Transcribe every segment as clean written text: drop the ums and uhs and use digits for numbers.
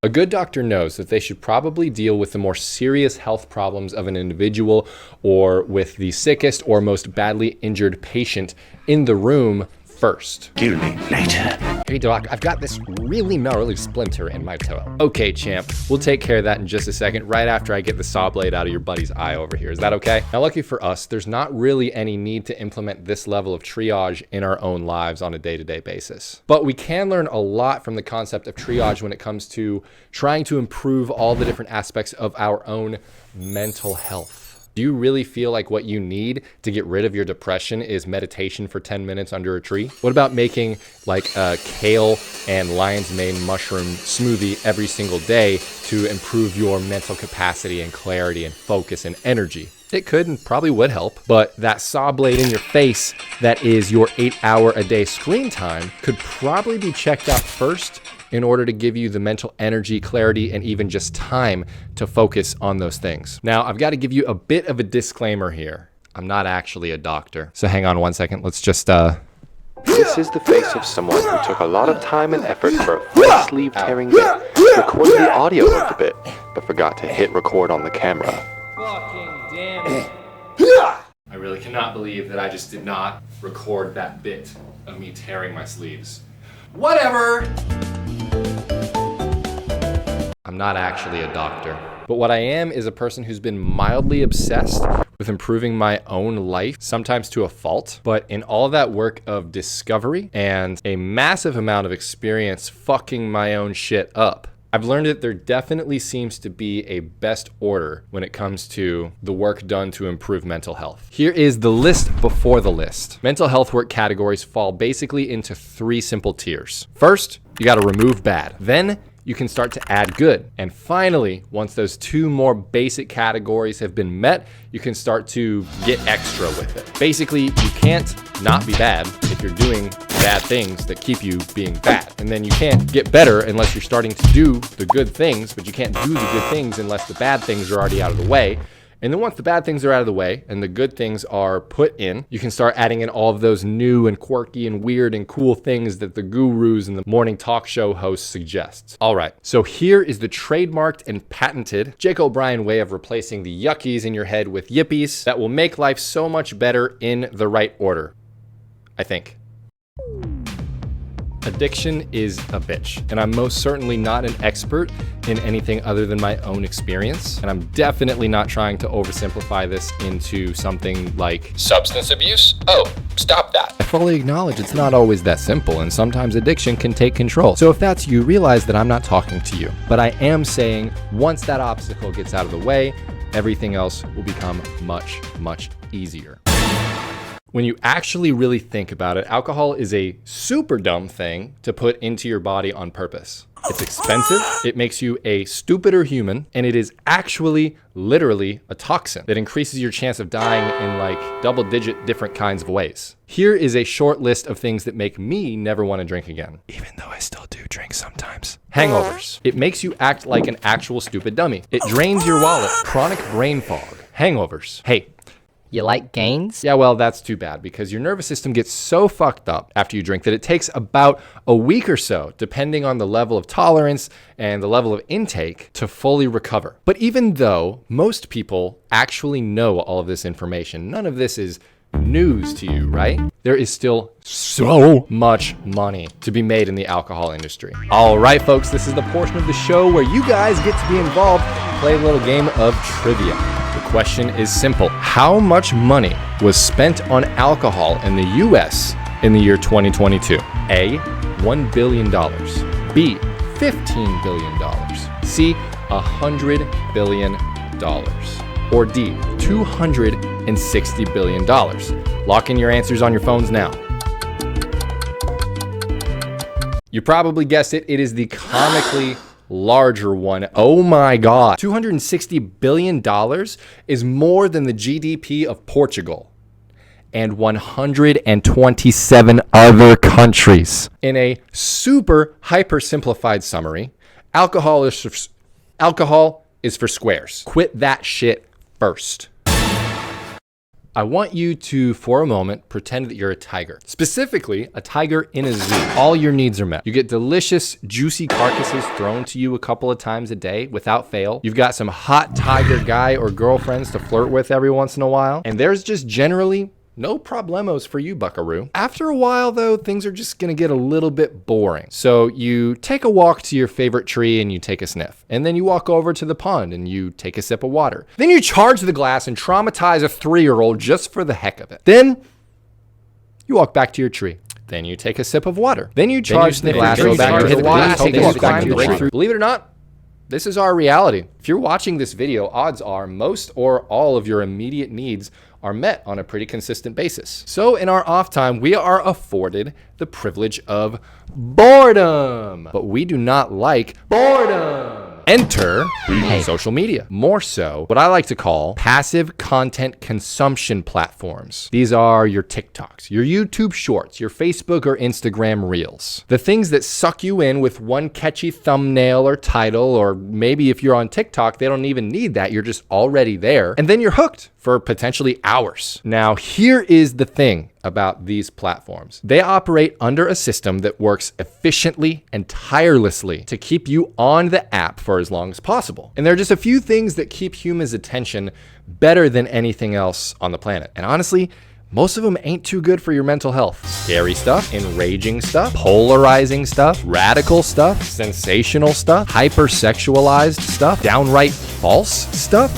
A good doctor knows that they should probably deal with the more serious health problems of an individual or with the sickest or most badly injured patient in the room first. Kill me later. Hey doc, I've got this really gnarly splinter in my toe. Okay, champ, we'll take care of that in just a second, right after I get the saw blade out of your buddy's eye over here. Is that okay? Now, lucky for us, there's not really any need to implement this level of triage in our own lives on a day-to-day basis. But we can learn a lot from the concept of triage when it comes to trying to improve all the different aspects of our own mental health. Do you really feel like what you need to get rid of your depression is meditation for 10 minutes under a tree? What about making like a kale and lion's mane mushroom smoothie every single day to improve your mental capacity and clarity and focus and energy? It could and probably would help, but that saw blade in your face that is your 8-hour-a-day screen time could probably be checked out first in order to give you the mental energy, clarity, and even just time to focus on those things. Now, I've got to give you a bit of a disclaimer here. I'm not actually a doctor. So hang on one second. Let's just, This is the face of someone who took a lot of time and effort for a full sleeve tearing bit, recorded the audio of the bit, but forgot to hit record on the camera. Fucking damn it. I really cannot believe that I just did not record that bit of me tearing my sleeves. Whatever. I'm not actually a doctor. But what I am is a person who's been mildly obsessed with improving my own life, sometimes to a fault. But in all that work of discovery and a massive amount of experience fucking my own shit up, I've learned that there definitely seems to be a best order when it comes to the work done to improve mental health. Here is the list before the list. Mental health work categories fall basically into 3 simple tiers. First, you gotta remove bad. Then, you can start to add good. And finally, once those 2 more basic categories have been met, you can start to get extra with it. Basically, you can't not be bad if you're doing bad things that keep you being bad. And then you can't get better unless you're starting to do the good things, but you can't do the good things unless the bad things are already out of the way. And then once the bad things are out of the way and the good things are put in, you can start adding in all of those new and quirky and weird and cool things that the gurus and the morning talk show hosts suggest. All right, so here is the trademarked and patented Jake O'Brien way of replacing the yuckies in your head with yippies that will make life so much better in the right order, I think. Addiction is a bitch, and I'm most certainly not an expert in anything other than my own experience, and I'm definitely not trying to oversimplify this into something like substance abuse. Oh, stop that. I fully acknowledge it's not always that simple, and sometimes addiction can take control. So if that's you, realize that I'm not talking to you, but I am saying once that obstacle gets out of the way, everything else will become much, much easier. When you actually really think about it, alcohol is a super dumb thing to put into your body on purpose. It's expensive, it makes you a stupider human, and it is actually literally a toxin that increases your chance of dying in like double-digit different kinds of ways. Here is a short list of things that make me never want to drink again, even though I still do drink sometimes. Hangovers. It makes you act like an actual stupid dummy. It drains your wallet. Chronic brain fog. Hangovers. Hey, You like gains? yeah, well, that's too bad because your nervous system gets so fucked up after you drink that it takes about a week or so, depending on the level of tolerance and the level of intake, to fully recover. But even though most people actually know all of this information, none of this is news to you, right? There is still so much money to be made in the alcohol industry. All right, folks, this is the portion of the show where you guys get to be involved, play a little game of trivia. The question is simple. How much money was spent on alcohol in the US in the year 2022? A, $1 billion. B, $15 billion. C, $100 billion. Or D, $260 billion. Lock in your answers on your phones now. You probably guessed it. It is the comically larger one. Oh my God. $260 billion is more than the GDP of Portugal and 127 other countries. In a super hyper simplified summary, alcohol is for squares. Quit that shit first. I want you to, for a moment, pretend that you're a tiger. Specifically, a tiger in a zoo. All your needs are met. You get delicious, juicy carcasses thrown to you a couple of times a day without fail. You've got some hot tiger guy or girlfriends to flirt with every once in a while. And there's just generally no problemos for you, buckaroo. After a while, though, things are just gonna get a little bit boring. So you take a walk to your favorite tree and you take a sniff. And then you walk over to the pond and you take a sip of water. Then you charge the glass and traumatize a 3-year-old just for the heck of it. Then you walk back to your tree. Then you take a sip of water. Then you charge the glass, go back to the glass, take a climb to the tree. Believe it or not, this is our reality. If you're watching this video, odds are most or all of your immediate needs are met on a pretty consistent basis. So in our off time, we are afforded the privilege of boredom, but we do not like boredom. Enter social media. More so, what I like to call passive content consumption platforms. These are your TikToks, your YouTube Shorts, your Facebook or Instagram Reels. The things that suck you in with one catchy thumbnail or title, or maybe if you're on TikTok, they don't even need that. You're just already there. And then you're hooked for potentially hours. Now, here is the thing about these platforms. They operate under a system that works efficiently and tirelessly to keep you on the app for as long as possible. And there are just a few things that keep humans' attention better than anything else on the planet. And honestly, most of them ain't too good for your mental health. Scary stuff, enraging stuff, polarizing stuff, radical stuff, sensational stuff, hypersexualized stuff, downright false stuff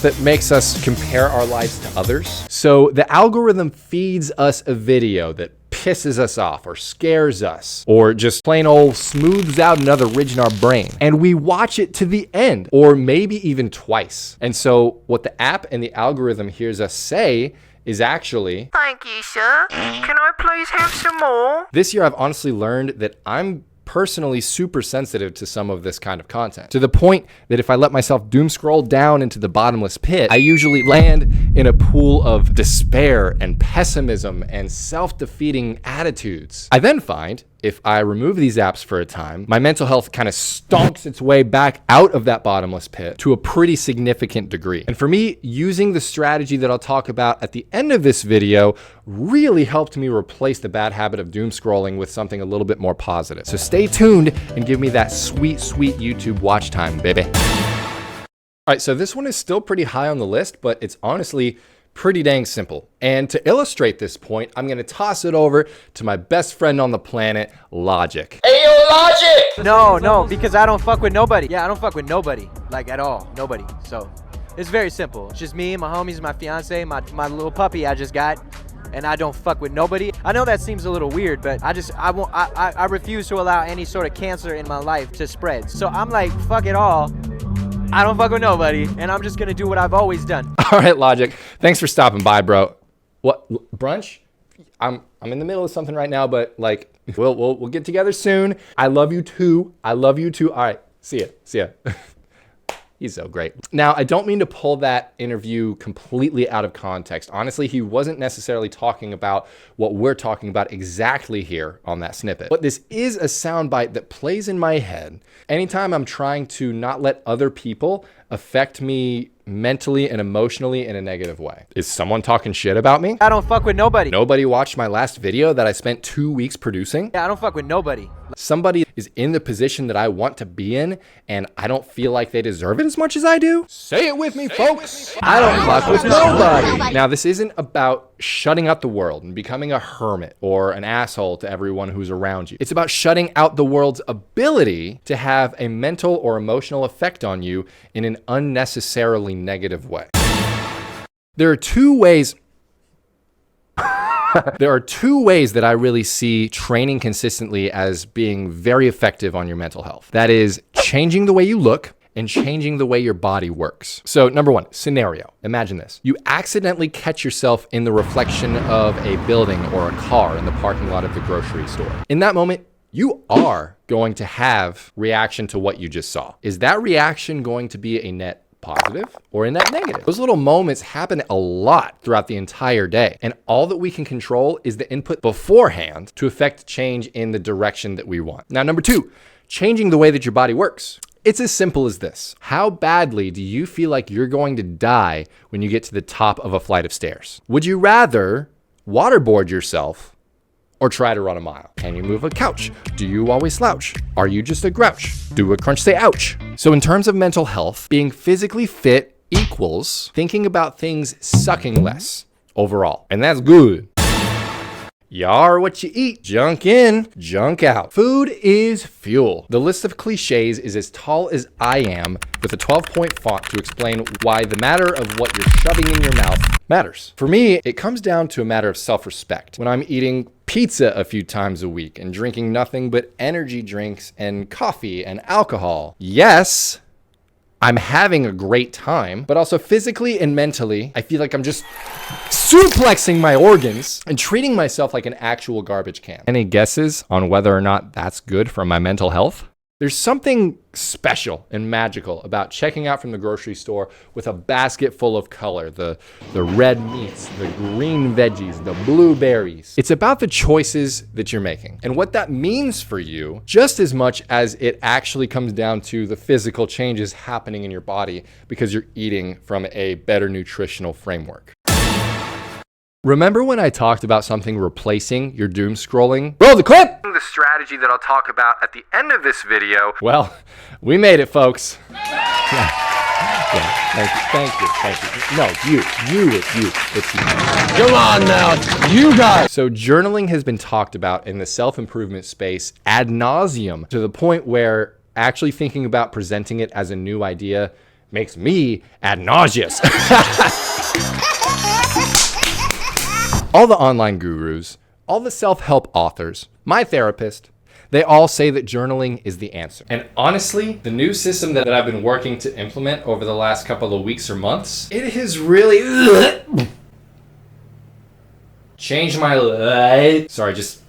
that makes us compare our lives to others. So the algorithm feeds us a video that pisses us off or scares us or just plain old smooths out another ridge in our brain, and we watch it to the end or maybe even twice. And so what the app and the algorithm hears us say is actually, "Thank you, sir. Can I please have some more?" This year I've honestly learned that I'm personally super sensitive to some of this kind of content, to the point that if I let myself doom scroll down into the bottomless pit, I usually land in a pool of despair and pessimism and self-defeating attitudes. I then find if I remove these apps for a time, my mental health kind of stonks its way back out of that bottomless pit to a pretty significant degree. And for me, using the strategy that I'll talk about at the end of this video really helped me replace the bad habit of doom scrolling with something a little bit more positive. So stay tuned and give me that sweet, sweet YouTube watch time, baby. All right, so this one is still pretty high on the list, but it's honestly pretty dang simple. And to illustrate this point, I'm gonna toss it over to my best friend on the planet, Logic. Hey, yo, Logic! No, because I don't fuck with nobody. Yeah, I don't fuck with nobody, like at all, nobody. So it's very simple. It's just me, my homies, my fiance, my little puppy I just got, and I don't fuck with nobody. I know that seems a little weird, but I refuse to allow any sort of cancer in my life to spread. So I'm like, fuck it all. I don't fuck with nobody, and I'm just gonna do what I've always done. All right, Logic. Thanks for stopping by, bro. What, brunch? I'm in the middle of something right now, but like we'll get together soon. I love you too. I love you too. All right, see ya. He's so great. Now, I don't mean to pull that interview completely out of context. Honestly, he wasn't necessarily talking about what we're talking about exactly here on that snippet. But this is a soundbite that plays in my head anytime I'm trying to not let other people affect me mentally and emotionally in a negative way. Is someone talking shit about me? I don't fuck with nobody. Nobody watched my last video that I spent 2 weeks producing? Yeah, I don't fuck with nobody. Somebody is in the position that I want to be in, and I don't feel like they deserve it as much as I do? Say it with me, folks. I don't fuck with nobody. Now, this isn't about shutting out the world and becoming a hermit or an asshole to everyone who's around you. It's about shutting out the world's ability to have a mental or emotional effect on you in an unnecessarily negative way. There are two ways that I really see training consistently as being very effective on your mental health. That is changing the way you look and changing the way your body works. So number one, scenario. Imagine this. You accidentally catch yourself in the reflection of a building or a car in the parking lot of the grocery store. In that moment, you are going to have reaction to what you just saw. Is that reaction going to be a net positive or a net negative? Those little moments happen a lot throughout the entire day. And all that we can control is the input beforehand to affect change in the direction that we want. Now, number two, changing the way that your body works. It's as simple as this. How badly do you feel like you're going to die when you get to the top of a flight of stairs? Would you rather waterboard yourself or try to run a mile? Can you move a couch? Do you always slouch? Are you just a grouch? Do a crunch, say ouch. So in terms of mental health, being physically fit equals thinking about things sucking less overall. And that's good. You are what you eat. Junk in, junk out. Food is fuel. The list of cliches is as tall as I am, with a 12-point font to explain why the matter of what you're shoving in your mouth matters. For me, it comes down to a matter of self-respect. When I'm eating pizza a few times a week and drinking nothing but energy drinks and coffee and alcohol. Yes, I'm having a great time, but also physically and mentally, I feel like I'm just suplexing my organs and treating myself like an actual garbage can. Any guesses on whether or not that's good for my mental health? There's something special and magical about checking out from the grocery store with a basket full of color, the red meats, the green veggies, the blueberries. It's about the choices that you're making and what that means for you, just as much as it actually comes down to the physical changes happening in your body because you're eating from a better nutritional framework. Remember when I talked about something replacing your doom scrolling? Roll the clip! The strategy that I'll talk about at the end of this video. Well, we made it, folks. Yeah, thank you. No, it's you. Come on now, you guys. So journaling has been talked about in the self-improvement space ad nauseum, to the point where actually thinking about presenting it as a new idea makes me ad nauseous. All the online gurus, all the self-help authors, my therapist, they all say that journaling is the answer. And honestly, the new system that I've been working to implement over the last couple of weeks or months, it has really changed my life. Sorry, just.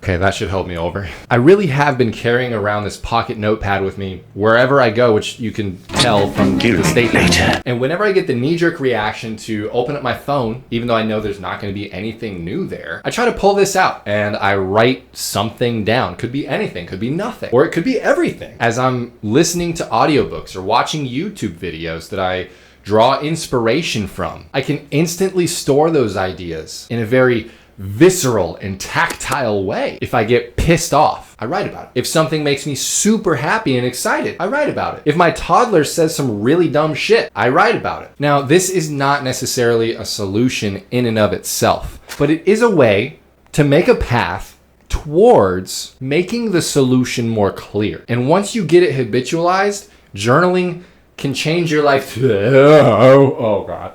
Okay, that should help me over. I really have been carrying around this pocket notepad with me wherever I go, which you can tell from the statement. And whenever I get the knee-jerk reaction to open up my phone, even though I know there's not going to be anything new there, I try to pull this out and I write something down. Could be anything, could be nothing, or it could be everything. As I'm listening to audiobooks or watching YouTube videos that I draw inspiration from, I can instantly store those ideas in a very visceral and tactile way. If I get pissed off, I write about it. If something makes me super happy and excited, I write about it. If my toddler says some really dumb shit, I write about it. Now, this is not necessarily a solution in and of itself, but it is a way to make a path towards making the solution more clear. And once you get it habitualized, journaling can change your life. Oh God.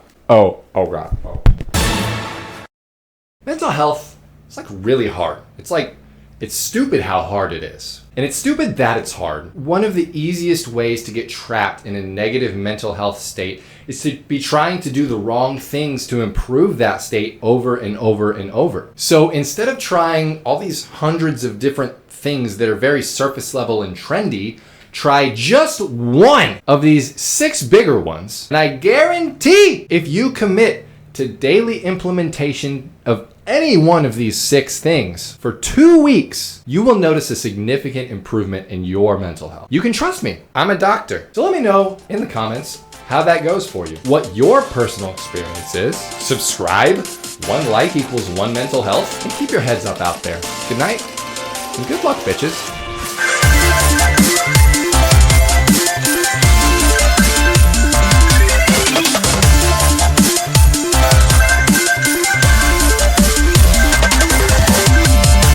Mental health, it's like really hard. It's stupid how hard it is. And it's stupid that it's hard. One of the easiest ways to get trapped in a negative mental health state is to be trying to do the wrong things to improve that state over and over and over. So instead of trying all these hundreds of different things that are very surface level and trendy, try just one of these 6 bigger ones. And I guarantee if you commit to daily implementation of any one of these 6 things for 2 weeks, you will notice a significant improvement in your mental health. You can trust me. I'm a doctor. So let me know in the comments how that goes for you, what your personal experience is. Subscribe. 1 like equals 1 mental health. And keep your heads up out there. Good night and good luck, bitches.